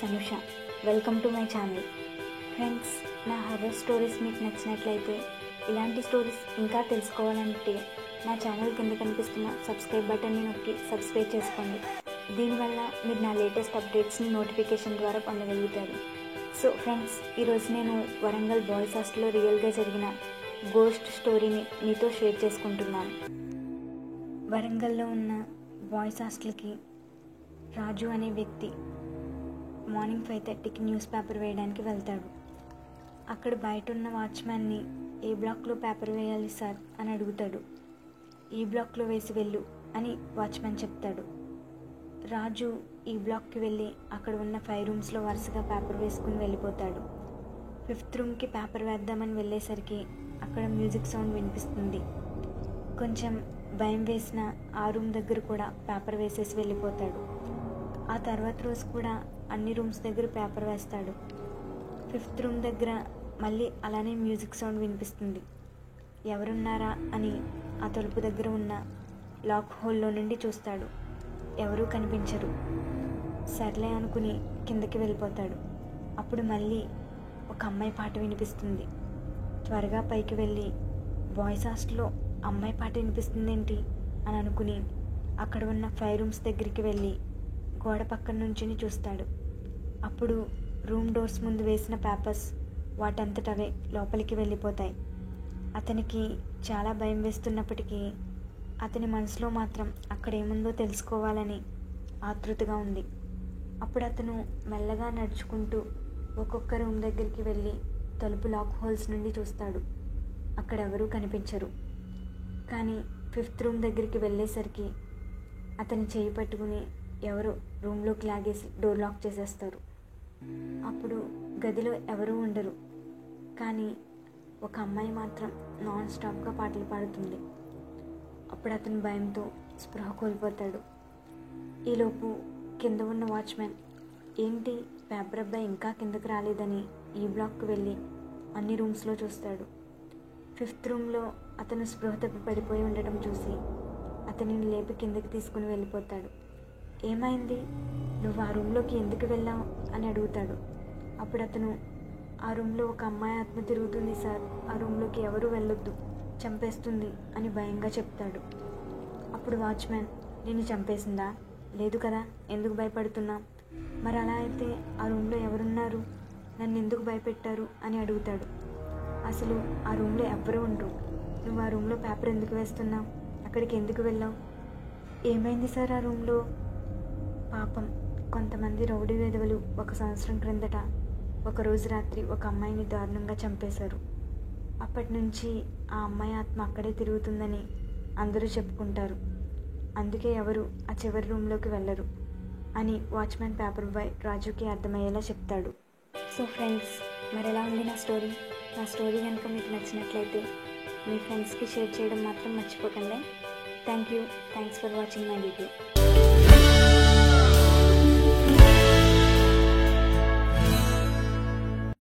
Anusha. Welcome to my channel. Friends, నా horror stories మీకు నచ్చినట్లయితే, ఇలాంటి స్టోరీస్ ఇంకా తెలుసుకోవాలంటే నా ఛానల్ కింద కనిపిస్తున్న సబ్స్క్రైబ్ బటన్ని నొక్కి సబ్స్క్రైబ్ చేసుకోండి. దీనివల్ల మీరు నా లేటెస్ట్ అప్డేట్స్ని నోటిఫికేషన్ ద్వారా పొందగలుగుతారు. సో ఫ్రెండ్స్, ఈరోజు నేను వరంగల్ బాయ్స్ హాస్టల్లో రియల్గా జరిగిన గోస్ట్ స్టోరీని మీతో షేర్ చేసుకుంటున్నాను. వరంగల్లో ఉన్న బాయ్స్ హాస్టల్కి రాజు అనే వ్యక్తి మార్నింగ్ 5:30కి న్యూస్ పేపర్ వేయడానికి వెళ్తాడు. అక్కడ బయట ఉన్న వాచ్మ్యాన్ని ఏ బ్లాక్లో పేపర్ వేయాలి సార్ అని అడుగుతాడు. ఈ బ్లాక్లో వేసి వెళ్ళు అని వాచ్మ్యాన్ చెప్తాడు. రాజు ఈ బ్లాక్కి వెళ్ళి అక్కడ ఉన్న 5 రూమ్స్లో వరుసగా పేపర్ వేసుకుని వెళ్ళిపోతాడు. 5th రూమ్కి పేపర్ వేద్దామని వెళ్ళేసరికి అక్కడ మ్యూజిక్ సౌండ్ వినిపిస్తుంది. కొంచెం భయం వేసిన ఆ రూమ్ దగ్గర కూడా పేపర్ వేసేసి వెళ్ళిపోతాడు. ఆ తర్వాత రోజు కూడా అన్ని రూమ్స్ దగ్గర పేపర్ వేస్తాడు. 5th రూమ్ దగ్గర మళ్ళీ అలానే మ్యూజిక్ సౌండ్ వినిపిస్తుంది. ఎవరున్నారా అని ఆ తలుపు దగ్గర ఉన్న లాక్ హోల్లో నుండి చూస్తాడు. ఎవరూ కనిపించరు. సర్లే అనుకుని కిందకి వెళ్ళిపోతాడు. అప్పుడు మళ్ళీ ఒక అమ్మాయి పాట వినిపిస్తుంది. త్వరగా పైకి వెళ్ళి బాయ్స్ హాస్టల్లో అమ్మాయి పాట వినిపిస్తుందేంటి అని అనుకుని అక్కడ ఉన్న 5 రూమ్స్ దగ్గరికి వెళ్ళి గోడ పక్కన నుంచుని చూస్తాడు. అప్పుడు రూమ్ డోర్స్ ముందు వేసిన పేపర్స్ వాటంతటవే లోపలికి వెళ్ళిపోతాయి. అతనికి చాలా భయం వేస్తున్నప్పటికీ అతని మనసులో మాత్రం అక్కడ ఏముందో తెలుసుకోవాలని ఆతృతగా ఉంది. అప్పుడు అతను మెల్లగా నడుచుకుంటూ ఒక్కొక్క రూమ్ దగ్గరికి వెళ్ళి తలుపు లాక్ హోల్స్ నుండి చూస్తాడు. అక్కడ ఎవరూ కనిపించరు. కానీ 5th రూమ్ దగ్గరికి వెళ్ళేసరికి అతని చేయి పట్టుకుని ఎవరో రూమ్లోకి లాగేసి డోర్ లాక్ చేసేస్తారు. అప్పుడు గదిలో ఎవరూ ఉండరు. కానీ ఒక అమ్మాయి మాత్రం నాన్ స్టాప్గా పాటలు పాడుతుంది. అప్పుడు అతను భయంతో స్పృహ కోల్పోతాడు. ఈలోపు కింద ఉన్న వాచ్మ్యాన్ ఏంటి పేపర్ అబ్బాయి ఇంకా కిందకు రాలేదని ఈ బ్లాక్కి వెళ్ళి అన్ని రూమ్స్లో చూస్తాడు. 5th రూమ్లో అతను స్పృహ తప్పి పడిపోయి ఉండటం చూసి అతనిని లేపి కిందకి తీసుకుని వెళ్ళిపోతాడు. ఏమైంది, నువ్వు ఆ రూమ్లోకి ఎందుకు వెళ్ళావు అని అడుగుతాడు. అప్పుడు అతను ఆ రూమ్లో ఒక అమ్మాయి ఆత్మ తిరుగుతుంది సార్, ఆ రూమ్లోకి ఎవరూ వెళ్ళొద్దు, చంపేస్తుంది అని భయంగా చెప్తాడు. అప్పుడు వాచ్మ్యాన్ నిన్ను చంపేసిందా? లేదు కదా, ఎందుకు భయపడుతున్నా? మరి అలా అయితే ఆ రూమ్లో ఎవరున్నారు, నన్ను ఎందుకు భయపెట్టారు అని అడుగుతాడు. అసలు ఆ రూమ్లో ఎవ్వరూ ఉండరు, నువ్వు ఆ రూమ్లో పేపర్ ఎందుకు వేస్తున్నావు, అక్కడికి ఎందుకు వెళ్ళావు? ఏమైంది సార్ ఆ రూమ్లో? పాపం కొంతమంది రౌడీ వెధవలు 1 సంవత్సరం క్రిందట ఒకరోజు రాత్రి ఒక అమ్మాయిని దారుణంగా చంపేశారు. అప్పటి నుంచి ఆ అమ్మాయి ఆత్మ అక్కడే తిరుగుతుందని అందరూ చెప్పుకుంటారు. అందుకే ఎవరు ఆ చివరి రూమ్లోకి వెళ్ళరు అని వాచ్మ్యాన్ పేపర్ బాయ్ రాజుకి అర్థమయ్యేలా చెప్తాడు. సో ఫ్రెండ్స్, మరి ఎలా ఉంది నా స్టోరీ? నా స్టోరీ కనుక మీకు నచ్చినట్లయితే మీ ఫ్రెండ్స్కి షేర్ చేయడం మాత్రం మర్చిపోకండి. Thanks for watching my video.